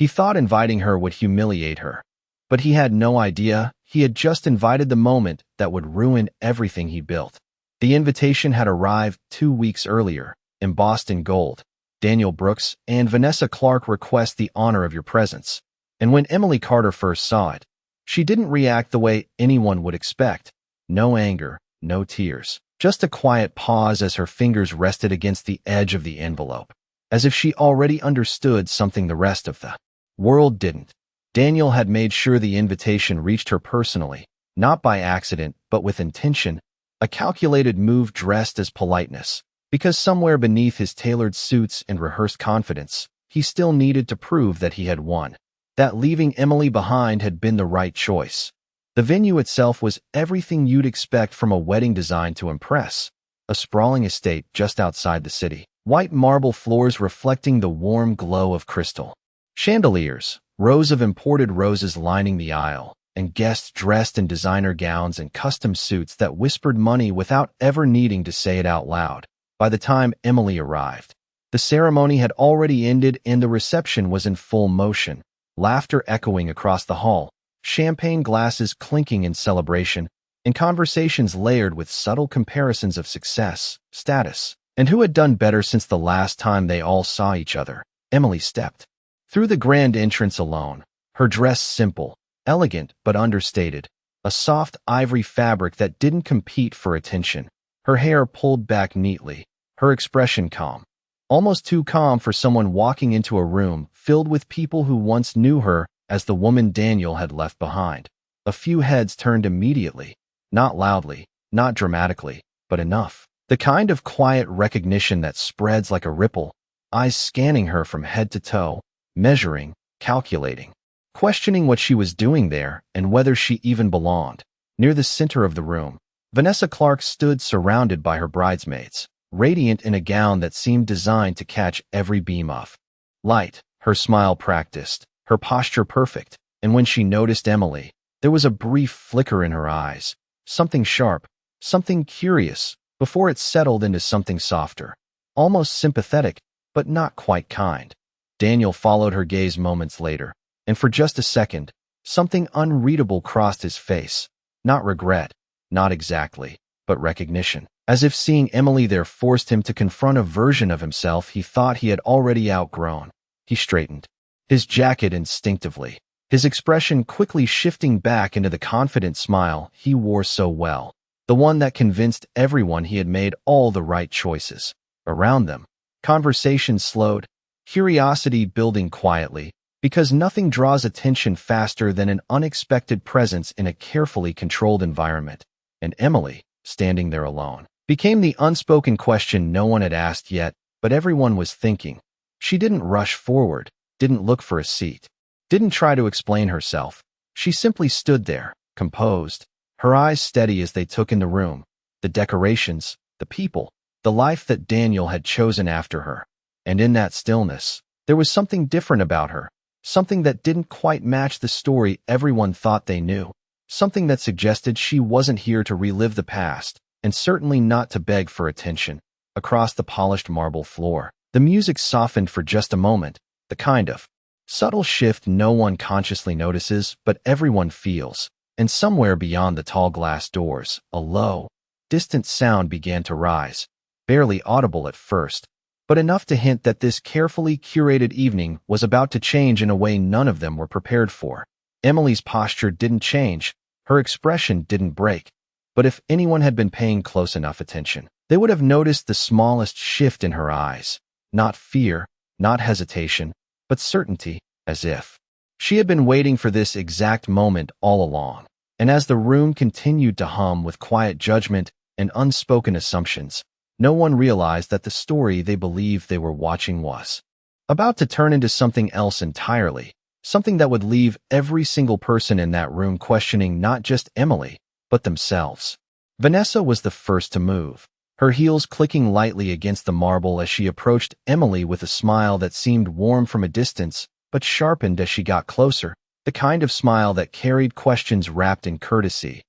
He thought inviting her would humiliate her, but he had no idea he had just invited the moment that would ruin everything he built. The invitation had arrived 2 weeks earlier, embossed in gold. Daniel Brooks and Vanessa Clark request the honor of your presence. And when Emily Carter first saw it, she didn't react the way anyone would expect. No anger, no tears. Just a quiet pause as her fingers rested against the edge of the envelope, as if she already understood something the rest of the world didn't. Daniel had made sure the invitation reached her personally, not by accident, but with intention, a calculated move dressed as politeness. Because somewhere beneath his tailored suits and rehearsed confidence, he still needed to prove that he had won, that leaving Emily behind had been the right choice. The venue itself was everything you'd expect from a wedding designed to impress. A sprawling estate just outside the city, white marble floors reflecting the warm glow of crystal. Chandeliers, rows of imported roses lining the aisle, and guests dressed in designer gowns and custom suits that whispered money without ever needing to say it out loud. By the time Emily arrived, the ceremony had already ended and the reception was in full motion, laughter echoing across the hall, champagne glasses clinking in celebration, and conversations layered with subtle comparisons of success, status, and who had done better since the last time they all saw each other. Emily stepped through the grand entrance alone, her dress simple, elegant but understated, a soft ivory fabric that didn't compete for attention, her hair pulled back neatly, her expression calm, almost too calm for someone walking into a room filled with people who once knew her as the woman Daniel had left behind. A few heads turned immediately, not loudly, not dramatically, but enough. The kind of quiet recognition that spreads like a ripple, eyes scanning her from head to toe, measuring, calculating, questioning what she was doing there and whether she even belonged. Near the center of the room, Vanessa Clark stood surrounded by her bridesmaids, radiant in a gown that seemed designed to catch every beam of light, her smile practiced, her posture perfect, and when she noticed Emily, there was a brief flicker in her eyes, something sharp, something curious, before it settled into something softer, almost sympathetic, but not quite kind. Daniel followed her gaze moments later, and for just a second, something unreadable crossed his face. Not regret, not exactly, but recognition. As if seeing Emily there forced him to confront a version of himself he thought he had already outgrown. He straightened his jacket instinctively, his expression quickly shifting back into the confident smile he wore so well, the one that convinced everyone he had made all the right choices. Around them, conversation slowed, curiosity building quietly, because nothing draws attention faster than an unexpected presence in a carefully controlled environment. And Emily, standing there alone, became the unspoken question no one had asked yet, but everyone was thinking. She didn't rush forward, didn't look for a seat, didn't try to explain herself. She simply stood there, composed, her eyes steady as they took in the room, the decorations, the people, the life that Daniel had chosen after her. And in that stillness, there was something different about her, something that didn't quite match the story everyone thought they knew, something that suggested she wasn't here to relive the past, and certainly not to beg for attention. Across the polished marble floor, the music softened for just a moment, the kind of subtle shift no one consciously notices but everyone feels, and somewhere beyond the tall glass doors, a low, distant sound began to rise, barely audible at first, but enough to hint that this carefully curated evening was about to change in a way none of them were prepared for. Emily's posture didn't change, her expression didn't break, but if anyone had been paying close enough attention, they would have noticed the smallest shift in her eyes. Not fear, not hesitation, but certainty, as if she had been waiting for this exact moment all along. And as the room continued to hum with quiet judgment and unspoken assumptions, no one realized that the story they believed they were watching was about to turn into something else entirely, something that would leave every single person in that room questioning not just Emily, but themselves. Vanessa was the first to move, her heels clicking lightly against the marble as she approached Emily with a smile that seemed warm from a distance, but sharpened as she got closer, the kind of smile that carried questions wrapped in courtesy.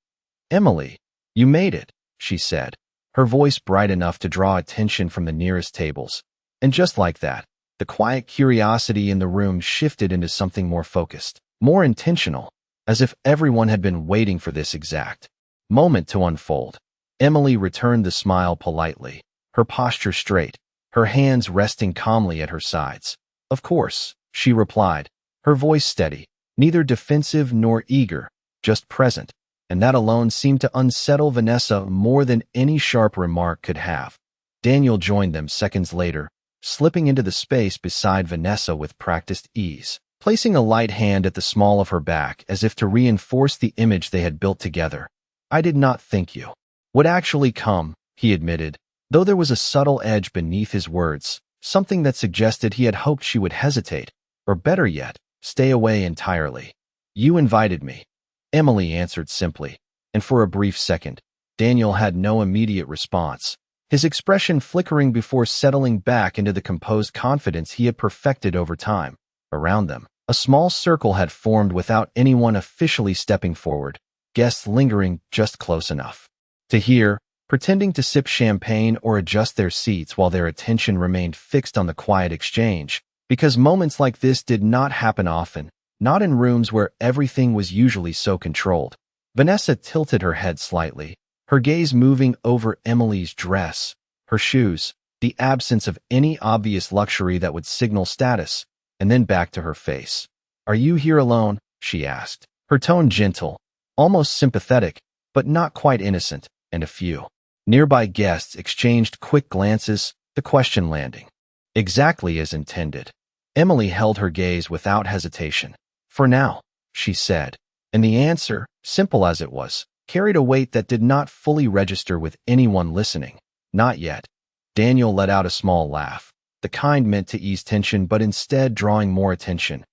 "Emily, you made it," she said, her voice bright enough to draw attention from the nearest tables. And just like that, The quiet curiosity in the room shifted into something more focused, more intentional, as if everyone had been waiting for this exact moment to unfold. Emily returned the smile politely, her posture straight, her hands resting calmly at her sides. "Of course," she replied, her voice steady, neither defensive nor eager, just present, and that alone seemed to unsettle Vanessa more than any sharp remark could have. Daniel joined them seconds later, slipping into the space beside Vanessa with practiced ease, placing a light hand at the small of her back as if to reinforce the image they had built together. "I did not think you would actually come," he admitted, though there was a subtle edge beneath his words, something that suggested he had hoped she would hesitate, or better yet, stay away entirely. "You invited me," Emily answered simply, and for a brief second, Daniel had no immediate response, his expression flickering before settling back into the composed confidence he had perfected over time. Around them, a small circle had formed without anyone officially stepping forward, guests lingering just close enough to hear, pretending to sip champagne or adjust their seats while their attention remained fixed on the quiet exchange, because moments like this did not happen often, not in rooms where everything was usually so controlled. Vanessa tilted her head slightly, her gaze moving over Emily's dress, her shoes, the absence of any obvious luxury that would signal status, and then back to her face. "Are you here alone?" she asked, her tone gentle, almost sympathetic, but not quite innocent, and a few nearby guests exchanged quick glances, the question landing exactly as intended. Emily held her gaze without hesitation. "For now," she said, and the answer, simple as it was, carried a weight that did not fully register with anyone listening. "Not yet." Daniel let out a small laugh, the kind meant to ease tension but instead drawing more attention.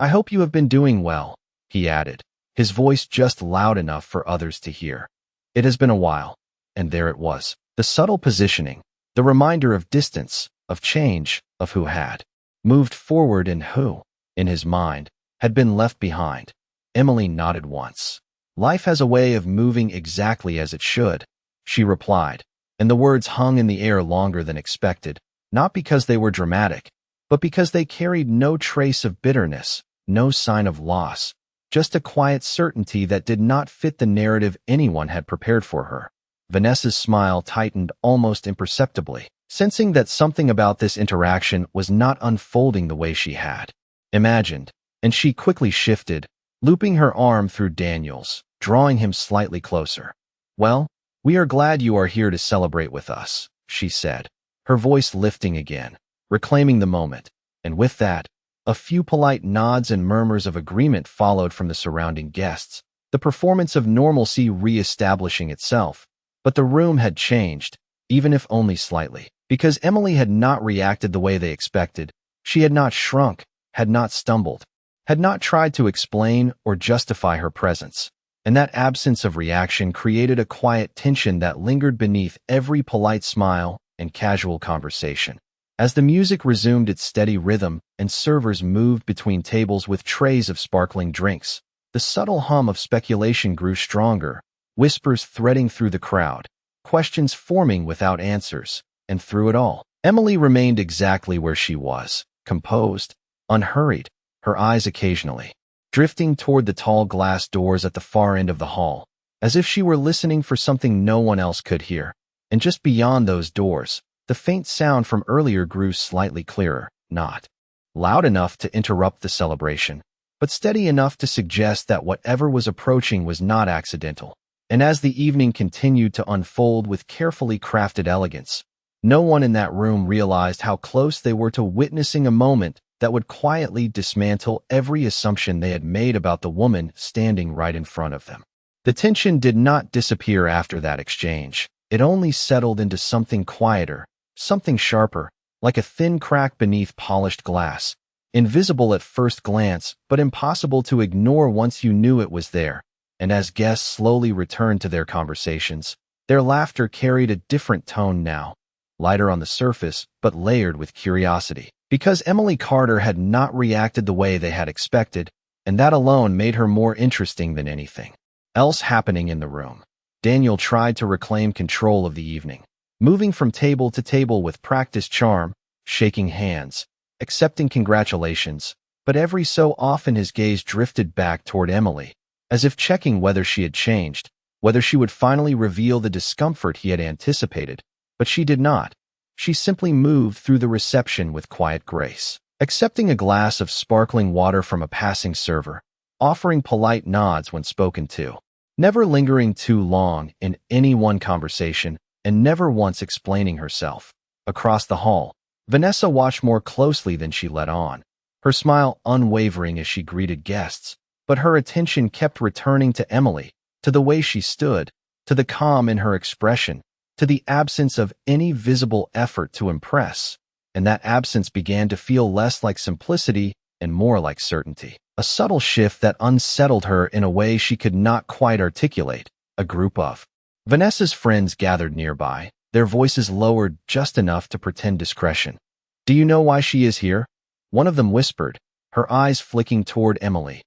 "I hope you have been doing well," he added, his voice just loud enough for others to hear. "It has been a while." And there it was, the subtle positioning, the reminder of distance, of change, of who had moved forward and who, in his mind, had been left behind. Emily nodded once. "Life has a way of moving exactly as it should," she replied, and the words hung in the air longer than expected, not because they were dramatic, but because they carried no trace of bitterness, no sign of loss, just a quiet certainty that did not fit the narrative anyone had prepared for her. Vanessa's smile tightened almost imperceptibly, sensing that something about this interaction was not unfolding the way she had imagined, and she quickly shifted, looping her arm through Daniel's, drawing him slightly closer. "Well, we are glad you are here to celebrate with us," she said, her voice lifting again, reclaiming the moment, and with that, a few polite nods and murmurs of agreement followed from the surrounding guests, the performance of normalcy re-establishing itself. But the room had changed, even if only slightly, because Emily had not reacted the way they expected. She had not shrunk, had not stumbled, had not tried to explain or justify her presence, and that absence of reaction created a quiet tension that lingered beneath every polite smile and casual conversation. As the music resumed its steady rhythm and servers moved between tables with trays of sparkling drinks, the subtle hum of speculation grew stronger, whispers threading through the crowd, questions forming without answers, and through it all, Emily remained exactly where she was, composed, unhurried, her eyes occasionally drifting toward the tall glass doors at the far end of the hall, as if she were listening for something no one else could hear. And just beyond those doors, the faint sound from earlier grew slightly clearer, not loud enough to interrupt the celebration, but steady enough to suggest that whatever was approaching was not accidental. And as the evening continued to unfold with carefully crafted elegance, no one in that room realized how close they were to witnessing a moment that would quietly dismantle every assumption they had made about the woman standing right in front of them. The tension did not disappear after that exchange. It only settled into something quieter, something sharper, like a thin crack beneath polished glass, invisible at first glance, but impossible to ignore once you knew it was there. And as guests slowly returned to their conversations, their laughter carried a different tone now, lighter on the surface, but layered with curiosity. Because Emily Carter had not reacted the way they had expected, and that alone made her more interesting than anything else happening in the room. Daniel tried to reclaim control of the evening, moving from table to table with practiced charm, shaking hands, accepting congratulations, but every so often his gaze drifted back toward Emily, as if checking whether she had changed, whether she would finally reveal the discomfort he had anticipated. But she did not. She simply moved through the reception with quiet grace, accepting a glass of sparkling water from a passing server, offering polite nods when spoken to, never lingering too long in any one conversation, and never once explaining herself. Across the hall, Vanessa watched more closely than she let on, her smile unwavering as she greeted guests, but her attention kept returning to Emily, to the way she stood, to the calm in her expression, to the absence of any visible effort to impress, and that absence began to feel less like simplicity and more like certainty. A subtle shift that unsettled her in a way she could not quite articulate. A group of Vanessa's friends gathered nearby, their voices lowered just enough to pretend discretion. "Do you know why she is here?" One of them whispered, her eyes flicking toward Emily.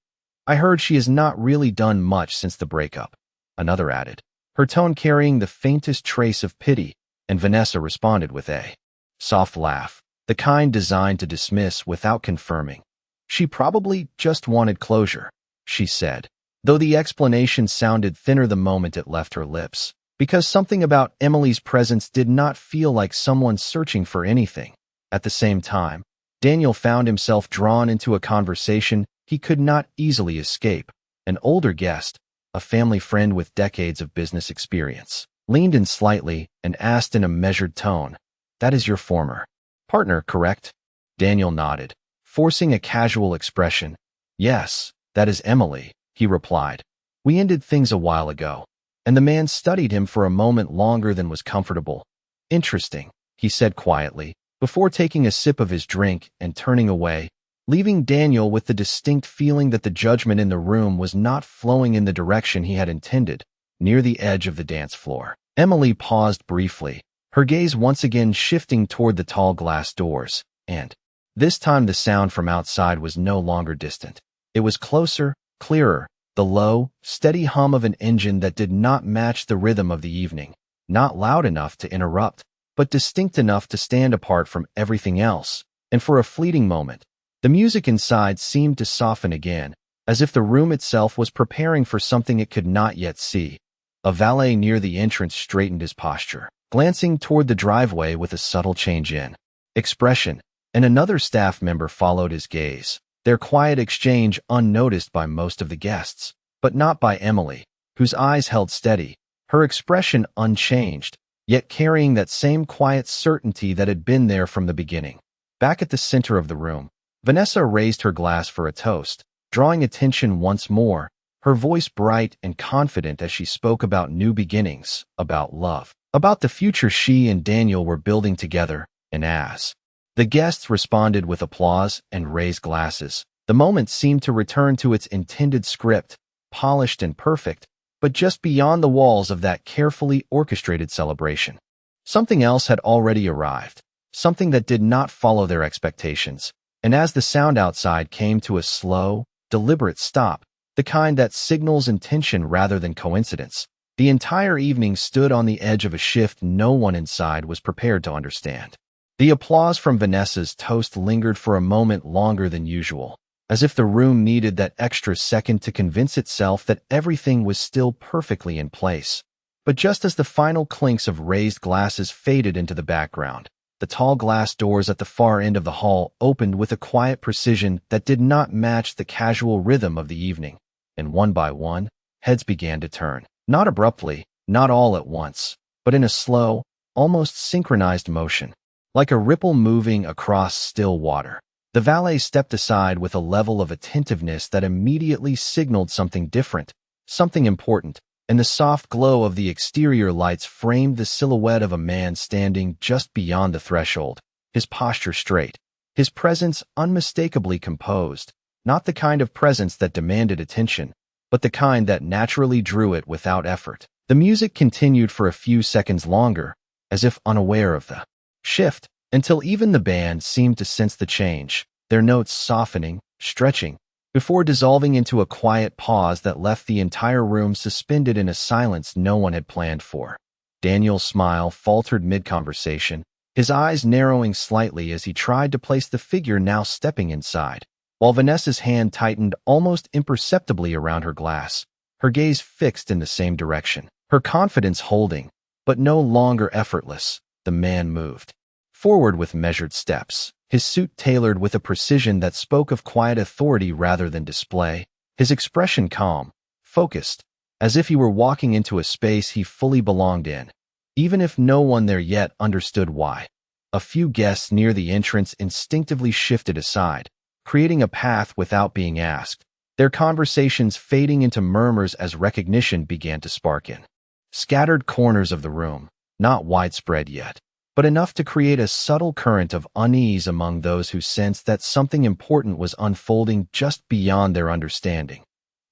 "I heard she has not really done much since the breakup," another added, her tone carrying the faintest trace of pity, and Vanessa responded with a soft laugh, the kind designed to dismiss without confirming. "She probably just wanted closure," she said, though the explanation sounded thinner the moment it left her lips, because something about Emily's presence did not feel like someone searching for anything. At the same time, Daniel found himself drawn into a conversation he could not easily escape. An older guest, a family friend with decades of business experience, leaned in slightly and asked in a measured tone, "That is your former partner, correct?" Daniel nodded, forcing a casual expression. "Yes, that is Emily," he replied. "We ended things a while ago." And the man studied him for a moment longer than was comfortable. "Interesting," he said quietly, before taking a sip of his drink and turning away, leaving Daniel with the distinct feeling that the judgment in the room was not flowing in the direction he had intended. Near the edge of the dance floor, Emily paused briefly, her gaze once again shifting toward the tall glass doors, and this time the sound from outside was no longer distant. It was closer, clearer, the low, steady hum of an engine that did not match the rhythm of the evening, not loud enough to interrupt, but distinct enough to stand apart from everything else. And for a fleeting moment, the music inside seemed to soften again, as if the room itself was preparing for something it could not yet see. A valet near the entrance straightened his posture, glancing toward the driveway with a subtle change in expression, and another staff member followed his gaze, their quiet exchange unnoticed by most of the guests, but not by Emily, whose eyes held steady, her expression unchanged, yet carrying that same quiet certainty that had been there from the beginning. Back at the center of the room, Vanessa raised her glass for a toast, drawing attention once more, her voice bright and confident as she spoke about new beginnings, about love, about the future she and Daniel were building together, and as the guests responded with applause and raised glasses, the moment seemed to return to its intended script, polished and perfect, but just beyond the walls of that carefully orchestrated celebration. Something else had already arrived, something that did not follow their expectations. And as the sound outside came to a slow, deliberate stop, the kind that signals intention rather than coincidence, the entire evening stood on the edge of a shift no one inside was prepared to understand. The applause from Vanessa's toast lingered for a moment longer than usual, as if the room needed that extra second to convince itself that everything was still perfectly in place. But just as the final clinks of raised glasses faded into the background, the tall glass doors at the far end of the hall opened with a quiet precision that did not match the casual rhythm of the evening, and one by one, heads began to turn. Not abruptly, not all at once, but in a slow, almost synchronized motion, like a ripple moving across still water. The valet stepped aside with a level of attentiveness that immediately signaled something different, something important, and the soft glow of the exterior lights framed the silhouette of a man standing just beyond the threshold, his posture straight, his presence unmistakably composed, not the kind of presence that demanded attention, but the kind that naturally drew it without effort. The music continued for a few seconds longer, as if unaware of the shift, until even the band seemed to sense the change, their notes softening, stretching, before dissolving into a quiet pause that left the entire room suspended in a silence no one had planned for. Daniel's smile faltered mid-conversation, his eyes narrowing slightly as he tried to place the figure now stepping inside. While Vanessa's hand tightened almost imperceptibly around her glass, her gaze fixed in the same direction, her confidence holding, but no longer effortless. The man moved forward with measured steps, his suit tailored with a precision that spoke of quiet authority rather than display, his expression calm, focused, as if he were walking into a space he fully belonged in, even if no one there yet understood why. A few guests near the entrance instinctively shifted aside, creating a path without being asked, their conversations fading into murmurs as recognition began to spark in scattered corners of the room, not widespread yet, but enough to create a subtle current of unease among those who sensed that something important was unfolding just beyond their understanding.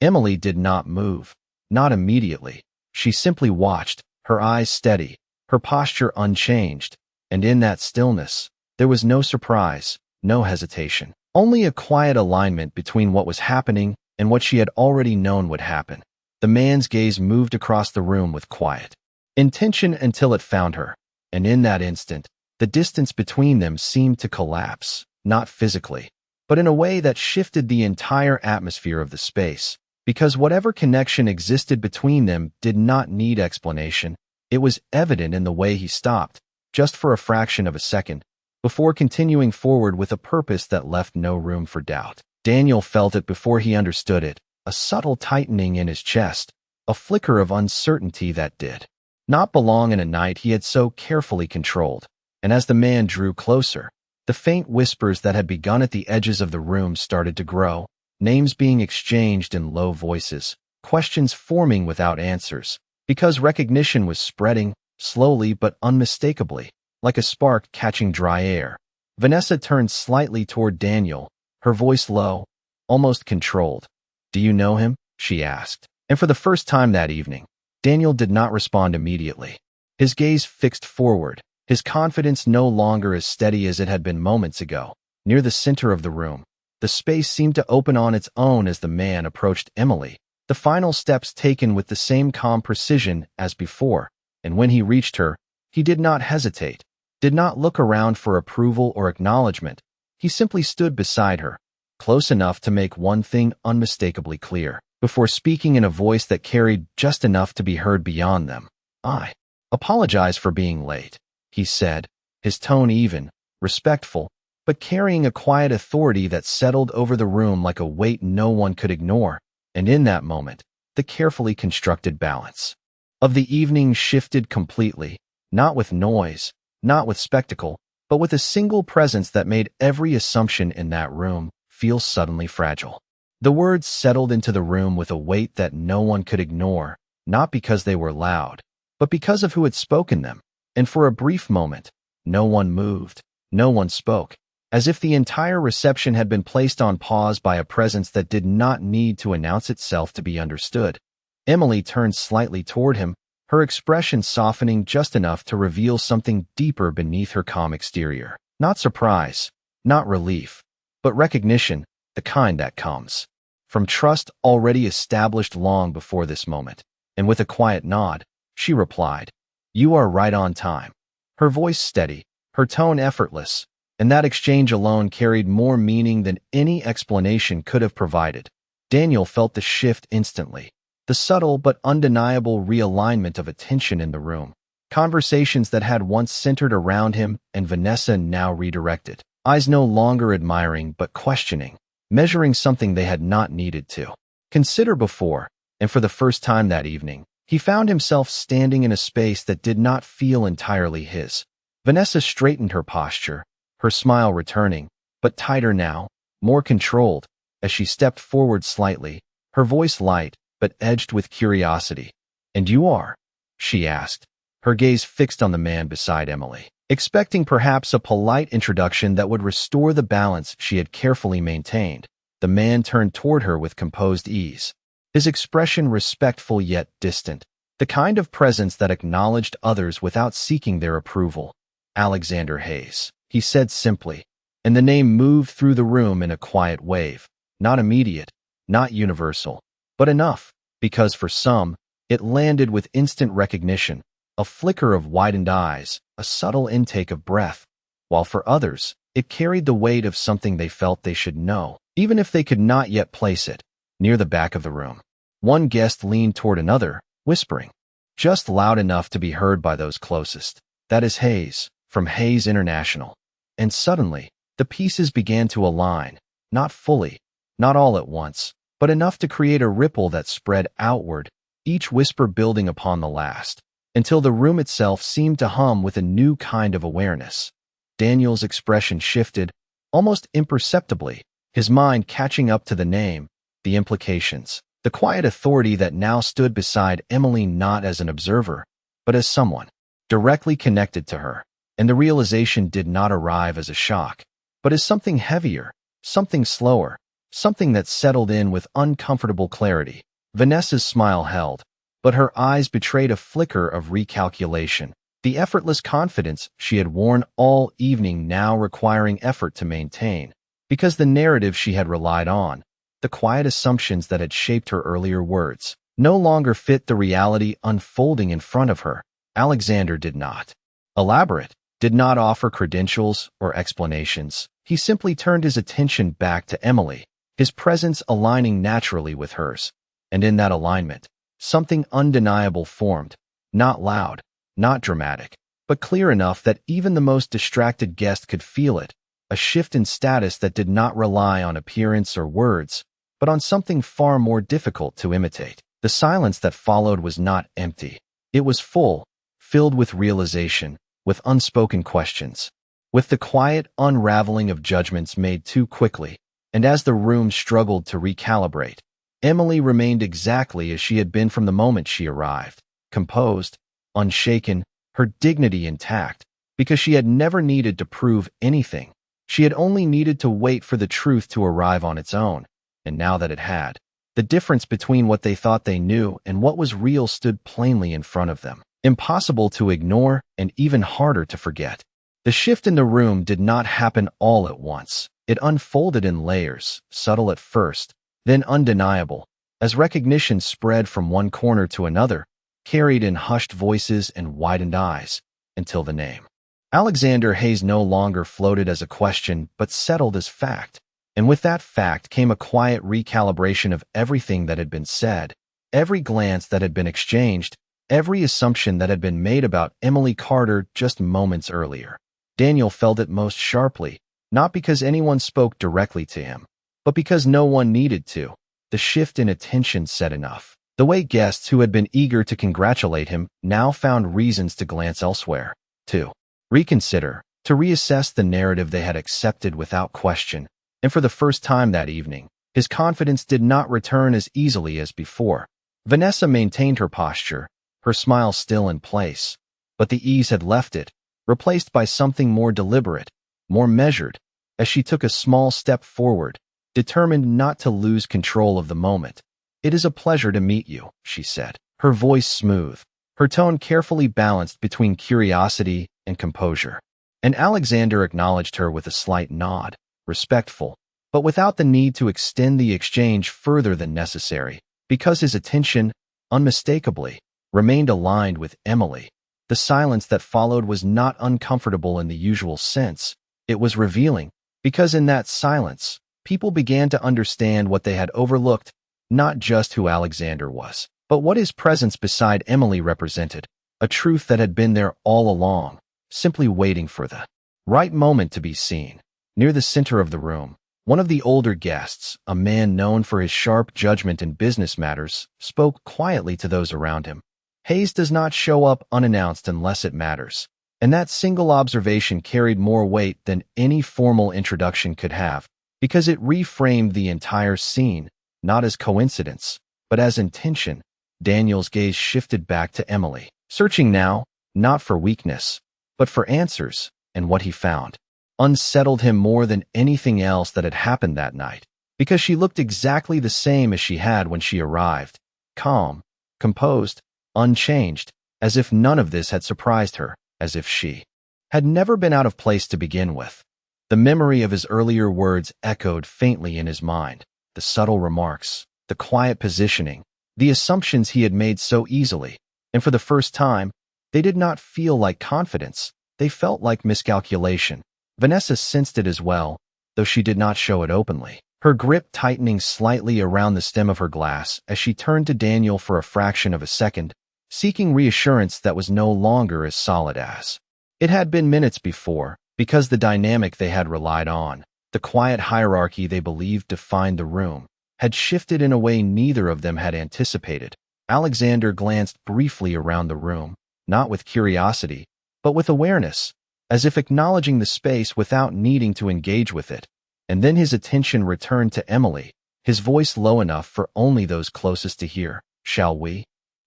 Emily did not move, not immediately. She simply watched, her eyes steady, her posture unchanged, and in that stillness, there was no surprise, no hesitation, only a quiet alignment between what was happening and what she had already known would happen. The man's gaze moved across the room with quiet intention until it found her, and in that instant, the distance between them seemed to collapse, not physically, but in a way that shifted the entire atmosphere of the space, because whatever connection existed between them did not need explanation. It was evident in the way he stopped, just for a fraction of a second, before continuing forward with a purpose that left no room for doubt. Daniel felt it before he understood it, a subtle tightening in his chest, a flicker of uncertainty that did not belong in a night he had so carefully controlled. And as the man drew closer, the faint whispers that had begun at the edges of the room started to grow, names being exchanged in low voices, questions forming without answers, because recognition was spreading, slowly but unmistakably, like a spark catching dry air. Vanessa turned slightly toward Daniel, her voice low, almost controlled. "Do you know him?" she asked. And for the first time that evening, Daniel did not respond immediately. His gaze fixed forward, his confidence no longer as steady as it had been moments ago. Near the center of the room, the space seemed to open on its own as the man approached Emily, the final steps taken with the same calm precision as before, and when he reached her, he did not hesitate, did not look around for approval or acknowledgement. He simply stood beside her, close enough to make one thing unmistakably clear, before speaking in a voice that carried just enough to be heard beyond them. "I apologize for being late," he said, his tone even, respectful, but carrying a quiet authority that settled over the room like a weight no one could ignore. And in that moment, the carefully constructed balance of the evening shifted completely, not with noise, not with spectacle, but with a single presence that made every assumption in that room feel suddenly fragile. The words settled into the room with a weight that no one could ignore, not because they were loud, but because of who had spoken them. And for a brief moment, no one moved, no one spoke, as if the entire reception had been placed on pause by a presence that did not need to announce itself to be understood. Emily turned slightly toward him, her expression softening just enough to reveal something deeper beneath her calm exterior. Not surprise, not relief, but recognition, the kind that comes from trust already established long before this moment. And with a quiet nod, she replied, "You are right on time." Her voice steady, her tone effortless, and that exchange alone carried more meaning than any explanation could have provided. Daniel felt the shift instantly, the subtle but undeniable realignment of attention in the room. Conversations that had once centered around him and Vanessa now redirected, eyes no longer admiring but questioning, measuring something they had not needed to consider before. And for the first time that evening, he found himself standing in a space that did not feel entirely his. Vanessa straightened her posture, her smile returning, but tighter now, more controlled, as she stepped forward slightly, her voice light but edged with curiosity. "And you are?" she asked, her gaze fixed on the man beside Emily, expecting perhaps a polite introduction that would restore the balance she had carefully maintained. The man turned toward her with composed ease, his expression respectful yet distant, the kind of presence that acknowledged others without seeking their approval. "Alexander Hayes," he said simply, and the name moved through the room in a quiet wave, not immediate, not universal, but enough, because for some, it landed with instant recognition, a flicker of widened eyes, a subtle intake of breath, while for others, it carried the weight of something they felt they should know, even if they could not yet place it. Near the back of the room, one guest leaned toward another, whispering, just loud enough to be heard by those closest. "That is Hayes, from Hayes International." And suddenly, the pieces began to align, not fully, not all at once, but enough to create a ripple that spread outward, each whisper building upon the last, until the room itself seemed to hum with a new kind of awareness. Daniel's expression shifted, almost imperceptibly, his mind catching up to the name, the implications, the quiet authority that now stood beside Emily, not as an observer, but as someone directly connected to her. And the realization did not arrive as a shock, but as something heavier, something slower, something that settled in with uncomfortable clarity. Vanessa's smile held, but her eyes betrayed a flicker of recalculation, the effortless confidence she had worn all evening now requiring effort to maintain, because the narrative she had relied on, the quiet assumptions that had shaped her earlier words, no longer fit the reality unfolding in front of her. Alexander did not elaborate, did not offer credentials or explanations. He simply turned his attention back to Emily, his presence aligning naturally with hers. And in that alignment, something undeniable formed, not loud, not dramatic, but clear enough that even the most distracted guest could feel it, a shift in status that did not rely on appearance or words, but on something far more difficult to imitate. The silence that followed was not empty. It was full, filled with realization, with unspoken questions, with the quiet unraveling of judgments made too quickly. And as the room struggled to recalibrate, Emily remained exactly as she had been from the moment she arrived, composed, unshaken, her dignity intact, because she had never needed to prove anything. She had only needed to wait for the truth to arrive on its own. And now that it had, the difference between what they thought they knew and what was real stood plainly in front of them, impossible to ignore and even harder to forget. The shift in the room did not happen all at once. It unfolded in layers, subtle at first, then undeniable, as recognition spread from one corner to another, carried in hushed voices and widened eyes, until the name Alexander Hayes no longer floated as a question but settled as fact. And with that fact came a quiet recalibration of everything that had been said, every glance that had been exchanged, every assumption that had been made about Emily Carter just moments earlier. Daniel felt it most sharply, not because anyone spoke directly to him, but because no one needed to. The shift in attention said enough. The way guests who had been eager to congratulate him now found reasons to glance elsewhere, to reconsider, to reassess the narrative they had accepted without question. And for the first time that evening, his confidence did not return as easily as before. Vanessa maintained her posture, her smile still in place, but the ease had left it, replaced by something more deliberate, more measured, as she took a small step forward, determined not to lose control of the moment. "It is a pleasure to meet you," she said, her voice smooth, her tone carefully balanced between curiosity and composure. And Alexander acknowledged her with a slight nod, respectful, but without the need to extend the exchange further than necessary, because his attention, unmistakably, remained aligned with Emily. The silence that followed was not uncomfortable in the usual sense. It was revealing, because in that silence, people began to understand what they had overlooked, not just who Alexander was, but what his presence beside Emily represented, a truth that had been there all along, simply waiting for the right moment to be seen. Near the center of the room, one of the older guests, a man known for his sharp judgment in business matters, spoke quietly to those around him. "Hayes does not show up unannounced unless it matters." And that single observation carried more weight than any formal introduction could have, because it reframed the entire scene, not as coincidence, but as intention. Daniel's gaze shifted back to Emily, searching now, not for weakness, but for answers, and what he found unsettled him more than anything else that had happened that night, because she looked exactly the same as she had when she arrived, calm, composed, unchanged, as if none of this had surprised her, as if she had never been out of place to begin with. The memory of his earlier words echoed faintly in his mind, the subtle remarks, the quiet positioning, the assumptions he had made so easily, and for the first time, They did not feel like confidence. They felt like miscalculation. Vanessa sensed it as well, though she did not show it openly, her grip tightening slightly around the stem of her glass as she turned to Daniel for a fraction of a second, seeking reassurance that was no longer as solid as it had been minutes before, because the dynamic they had relied on, the quiet hierarchy they believed defined the room, had shifted in a way neither of them had anticipated. Alexander glanced briefly around the room, not with curiosity, but with awareness, as if acknowledging the space without needing to engage with it. And then his attention returned to Emily, his voice low enough for only those closest to hear. "Shall we?"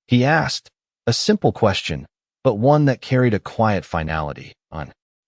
he asked, a simple question, but one that carried a quiet finality,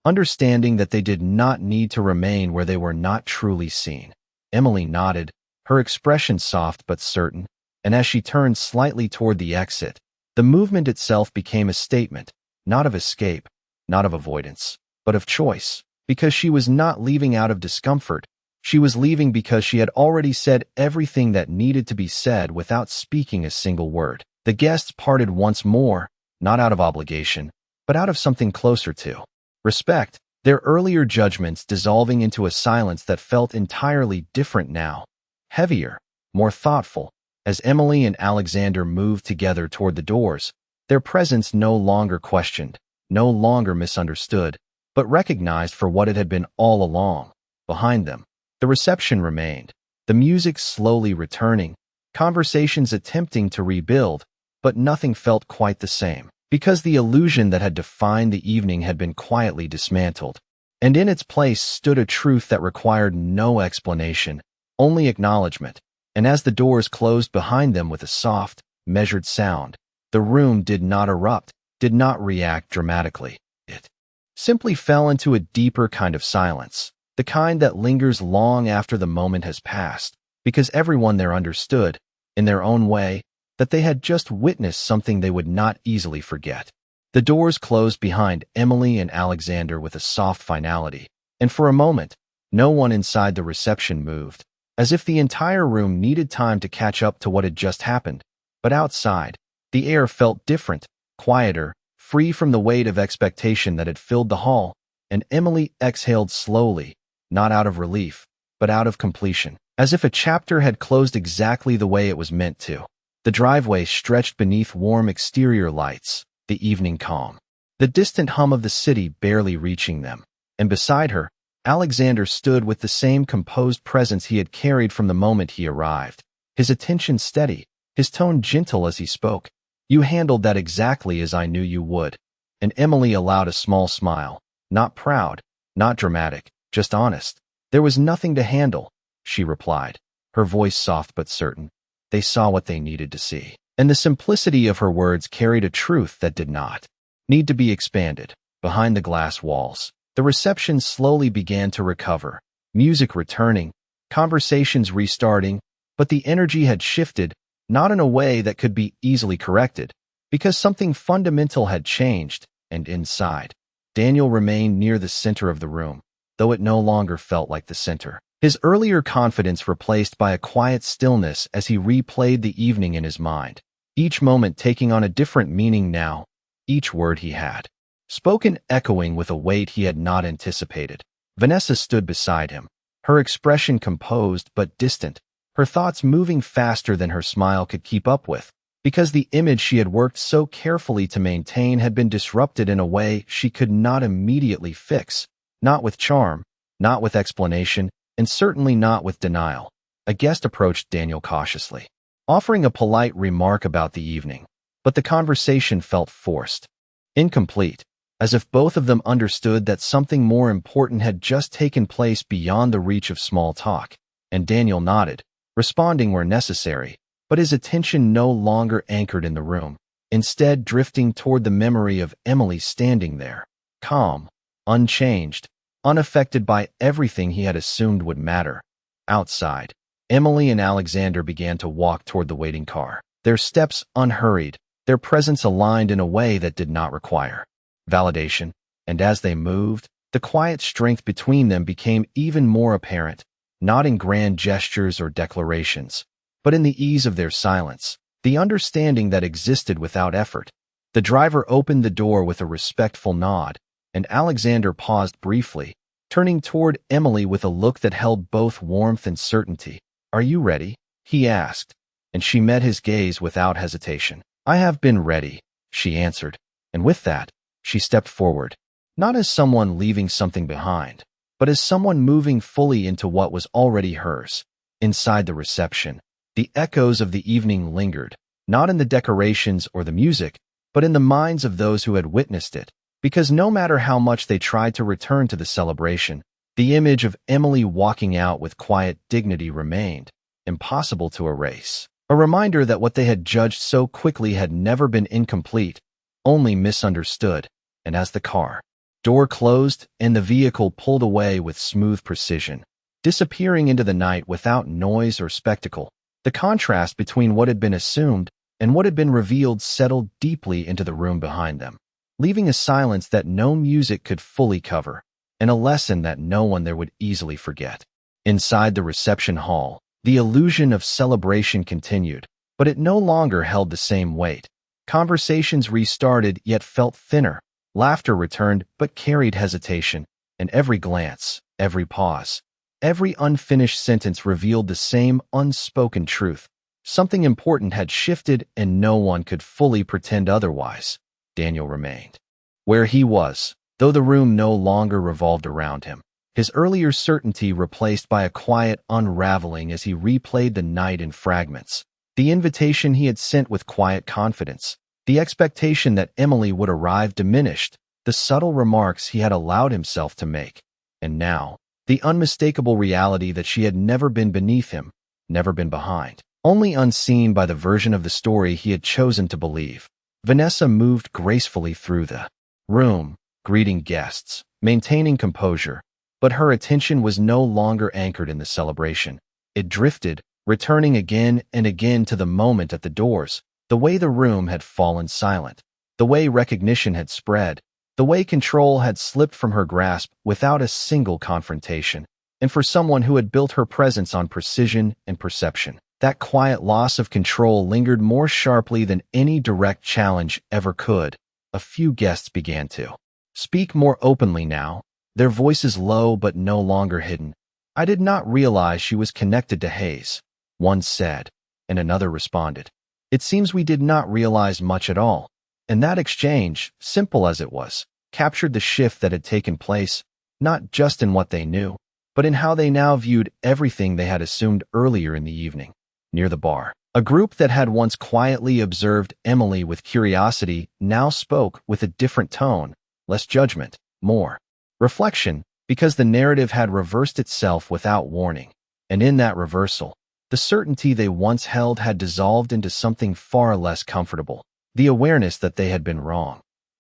understanding that they did not need to remain where they were not truly seen. Emily nodded, her expression soft but certain, and as she turned slightly toward the exit, the movement itself became a statement, not of escape, not of avoidance, but of choice, because she was not leaving out of discomfort. She was leaving because she had already said everything that needed to be said without speaking a single word. The guests parted once more, not out of obligation, but out of something closer to respect, their earlier judgments dissolving into a silence that felt entirely different now, heavier, more thoughtful. As Emily and Alexander moved together toward the doors, their presence no longer questioned, no longer misunderstood, but recognized for what it had been all along. Behind them, the reception remained, the music slowly returning, conversations attempting to rebuild, but nothing felt quite the same, because the illusion that had defined the evening had been quietly dismantled, and in its place stood a truth that required no explanation, only acknowledgement. And as the doors closed behind them with a soft, measured sound, the room did not erupt, did not react dramatically. It simply fell into a deeper kind of silence, the kind that lingers long after the moment has passed, because everyone there understood, in their own way, that they had just witnessed something they would not easily forget. The doors closed behind Emily and Alexander with a soft finality, and for a moment, no one inside the reception moved, as if the entire room needed time to catch up to what had just happened. But outside, the air felt different, quieter, free from the weight of expectation that had filled the hall, and Emily exhaled slowly, not out of relief, but out of completion, as if a chapter had closed exactly the way it was meant to. The driveway stretched beneath warm exterior lights, the evening calm, the distant hum of the city barely reaching them, and beside her, Alexander stood with the same composed presence he had carried from the moment he arrived, his attention steady, his tone gentle as he spoke. "You handled that exactly as I knew you would." And Emily allowed a small smile, not proud, not dramatic, just honest. "There was nothing to handle," she replied, her voice soft but certain. They saw what they needed to see, and the simplicity of her words carried a truth that did not need to be expanded. Behind the glass walls, the reception slowly began to recover, music returning, conversations restarting, but the energy had shifted, not in a way that could be easily corrected, because something fundamental had changed, and inside, Daniel remained near the center of the room, though it no longer felt like the center. His earlier confidence replaced by a quiet stillness as he replayed the evening in his mind, each moment taking on a different meaning now, each word he had spoken echoing with a weight he had not anticipated. Vanessa stood beside him, her expression composed but distant, her thoughts moving faster than her smile could keep up with, because the image she had worked so carefully to maintain had been disrupted in a way she could not immediately fix, not with charm, not with explanation, and certainly not with denial. A guest approached Daniel cautiously, offering a polite remark about the evening, but the conversation felt forced, incomplete, as if both of them understood that something more important had just taken place beyond the reach of small talk, and Daniel nodded, responding where necessary, but his attention no longer anchored in the room, instead drifting toward the memory of Emily standing there, calm, unchanged, unaffected by everything he had assumed would matter. Outside, Emily and Alexander began to walk toward the waiting car, their steps unhurried, their presence aligned in a way that did not require validation, and as they moved, the quiet strength between them became even more apparent, not in grand gestures or declarations, but in the ease of their silence, the understanding that existed without effort, The driver opened the door with a respectful nod, and Alexander paused briefly, turning toward Emily with a look that held both warmth and certainty. "Are you ready?" he asked, and she met his gaze without hesitation. "I have been ready," she answered, and with that, she stepped forward, not as someone leaving something behind, but as someone moving fully into what was already hers. Inside the reception, the echoes of the evening lingered, not in the decorations or the music, but in the minds of those who had witnessed it, because no matter how much they tried to return to the celebration, the image of Emily walking out with quiet dignity remained, impossible to erase. A reminder that what they had judged so quickly had never been incomplete, only misunderstood. And as the car door closed and the vehicle pulled away with smooth precision, disappearing into the night without noise or spectacle, the contrast between what had been assumed and what had been revealed settled deeply into the room behind them, leaving a silence that no music could fully cover, and a lesson that no one there would easily forget. Inside the reception hall, the illusion of celebration continued, but it no longer held the same weight. Conversations restarted yet felt thinner. Laughter returned but carried hesitation, and every glance, every pause, every unfinished sentence revealed the same unspoken truth. Something important had shifted and no one could fully pretend otherwise. Daniel remained where he was, though the room no longer revolved around him. His earlier certainty replaced by a quiet unraveling as he replayed the night in fragments. The invitation he had sent with quiet confidence, the expectation that Emily would arrive diminished, the subtle remarks he had allowed himself to make, and now, the unmistakable reality that she had never been beneath him, never been behind, only unseen by the version of the story he had chosen to believe. Vanessa moved gracefully through the room, greeting guests, maintaining composure, but her attention was no longer anchored in the celebration. It drifted, returning again and again to the moment at the doors, the way the room had fallen silent, the way recognition had spread, the way control had slipped from her grasp without a single confrontation. And for someone who had built her presence on precision and perception, that quiet loss of control lingered more sharply than any direct challenge ever could. A few guests began to speak more openly now, their voices low but no longer hidden. "I did not realize she was connected to Hayes," one said, and another responded. "It seems we did not realize much at all." And that exchange, simple as it was, captured the shift that had taken place, not just in what they knew, but in how they now viewed everything they had assumed earlier in the evening. Near the bar, a group that had once quietly observed Emily with curiosity now spoke with a different tone, less judgment, more reflection, because the narrative had reversed itself without warning. And in that reversal, the certainty they once held had dissolved into something far less comfortable, the awareness that they had been wrong.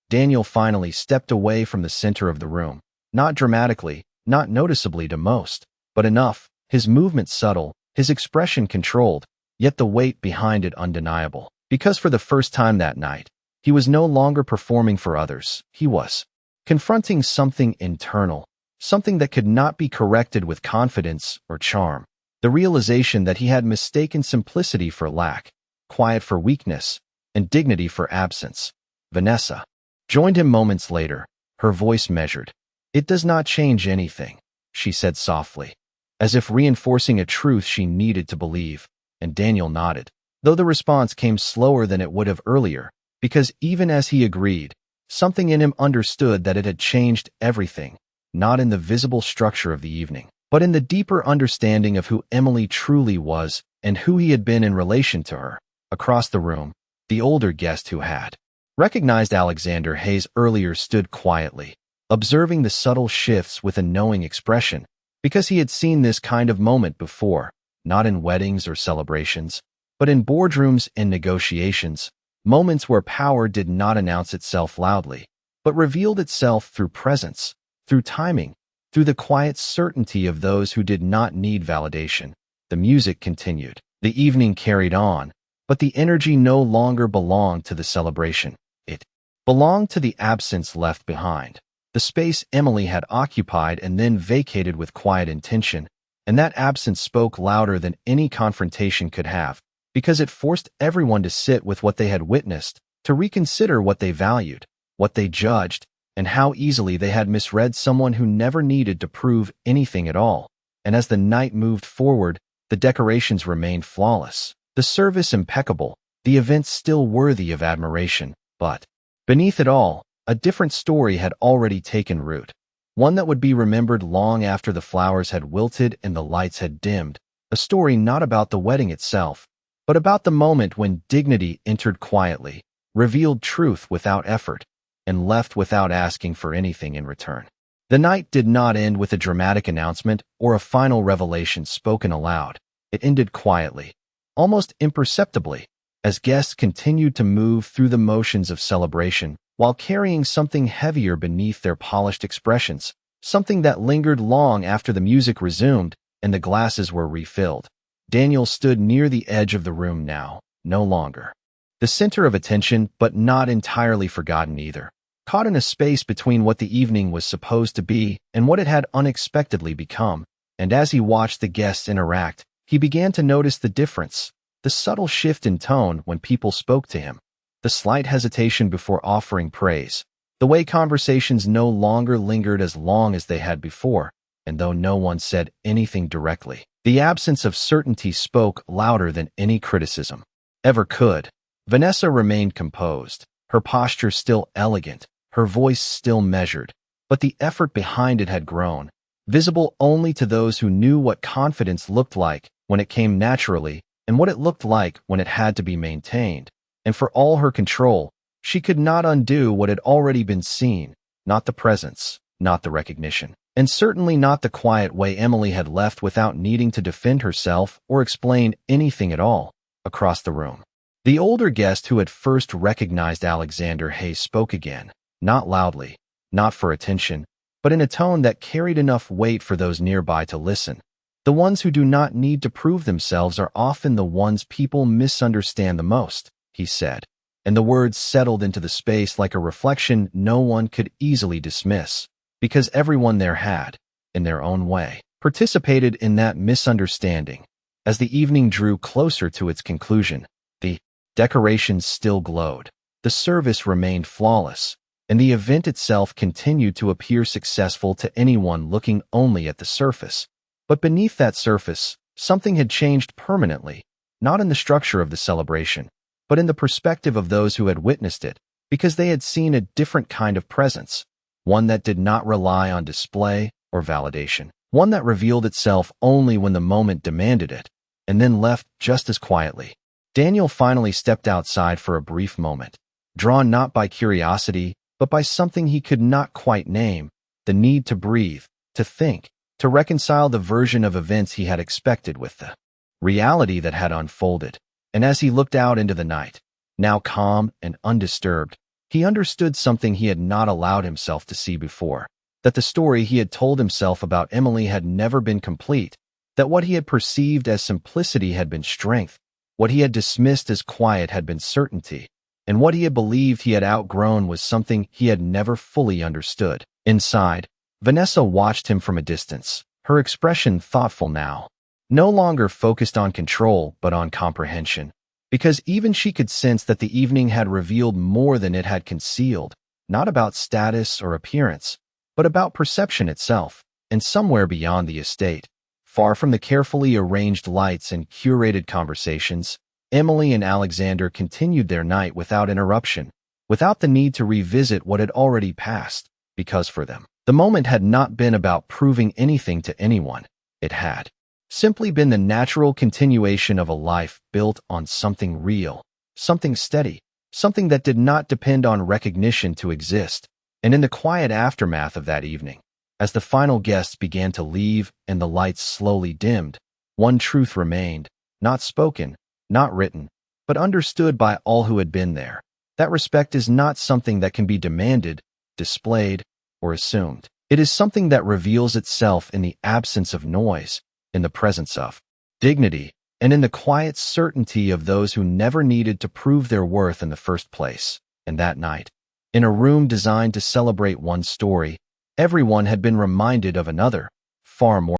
Daniel finally stepped away from the center of the room, not dramatically, not noticeably to most, but enough, his movement subtle, his expression controlled, yet the weight behind it undeniable. Because for the first time that night, he was no longer performing for others, he was confronting something internal, something that could not be corrected with confidence or charm. The realization that he had mistaken simplicity for lack, quiet for weakness, and dignity for absence. Vanessa joined him moments later, her voice measured. "It does not change anything," she said softly, as if reinforcing a truth she needed to believe, and Daniel nodded, though the response came slower than it would have earlier, because even as he agreed, something in him understood that it had changed everything, not in the visible structure of the evening, but in the deeper understanding of who Emily truly was and who he had been in relation to her. Across the room, the older guest who had recognized Alexander Hayes earlier stood quietly, observing the subtle shifts with a knowing expression, because he had seen this kind of moment before, not in weddings or celebrations, but in boardrooms and negotiations, moments where power did not announce itself loudly, but revealed itself through presence, through timing, through the quiet certainty of those who did not need validation. The music continued. The evening carried on, but the energy no longer belonged to the celebration. It belonged to the absence left behind, the space Emily had occupied and then vacated with quiet intention, and that absence spoke louder than any confrontation could have, because it forced everyone to sit with what they had witnessed, to reconsider what they valued, what they judged, and how easily they had misread someone who never needed to prove anything at all. And as the night moved forward, the decorations remained flawless, the service impeccable, the event still worthy of admiration. But beneath it all, a different story had already taken root, one that would be remembered long after the flowers had wilted and the lights had dimmed, a story not about the wedding itself, but about the moment when dignity entered quietly, revealed truth without effort, and left without asking for anything in return. The night did not end with a dramatic announcement or a final revelation spoken aloud. It ended quietly, almost imperceptibly, as guests continued to move through the motions of celebration while carrying something heavier beneath their polished expressions, something that lingered long after the music resumed and the glasses were refilled. Daniel stood near the edge of the room now, no longer the center of attention, but not entirely forgotten either, caught in a space between what the evening was supposed to be and what it had unexpectedly become. And as he watched the guests interact, he began to notice the difference, the subtle shift in tone when people spoke to him, the slight hesitation before offering praise, the way conversations no longer lingered as long as they had before, and though no one said anything directly, the absence of certainty spoke louder than any criticism ever could. Vanessa remained composed, her posture still elegant, her voice still measured, but the effort behind it had grown, visible only to those who knew what confidence looked like when it came naturally and what it looked like when it had to be maintained. And for all her control, she could not undo what had already been seen, not the presence, not the recognition, and certainly not the quiet way Emily had left without needing to defend herself or explain anything at all. Across the room, the older guest who had first recognized Alexander Hayes spoke again, not loudly, not for attention, but in a tone that carried enough weight for those nearby to listen. The ones who do not need to prove themselves are often the ones people misunderstand the most, he said, and the words settled into the space like a reflection no one could easily dismiss, because everyone there had, in their own way, participated in that misunderstanding. As the evening drew closer to its conclusion, the decorations still glowed, the service remained flawless, and the event itself continued to appear successful to anyone looking only at the surface. But beneath that surface, something had changed permanently, not in the structure of the celebration, but in the perspective of those who had witnessed it, because they had seen a different kind of presence, one that did not rely on display or validation, one that revealed itself only when the moment demanded it, and then left just as quietly. Daniel finally stepped outside for a brief moment, drawn not by curiosity, but by something he could not quite name, the need to breathe, to think, to reconcile the version of events he had expected with the reality that had unfolded. And as he looked out into the night, now calm and undisturbed, he understood something he had not allowed himself to see before, that the story he had told himself about Emily had never been complete, that what he had perceived as simplicity had been strength, what he had dismissed as quiet had been certainty, and what he had believed he had outgrown was something he had never fully understood. Inside, Vanessa watched him from a distance, her expression thoughtful now, no longer focused on control but on comprehension, because even she could sense that the evening had revealed more than it had concealed, not about status or appearance, but about perception itself, and somewhere beyond the estate, far from the carefully arranged lights and curated conversations, Emily and Alexander continued their night without interruption, without the need to revisit what had already passed, because for them, the moment had not been about proving anything to anyone. It had simply been the natural continuation of a life built on something real, something steady, something that did not depend on recognition to exist. And in the quiet aftermath of that evening, as the final guests began to leave and the lights slowly dimmed, one truth remained, not spoken, not written, but understood by all who had been there. That respect is not something that can be demanded, displayed, or assumed. It is something that reveals itself in the absence of noise, in the presence of dignity, and in the quiet certainty of those who never needed to prove their worth in the first place. And that night, in a room designed to celebrate one story, everyone had been reminded of another, far more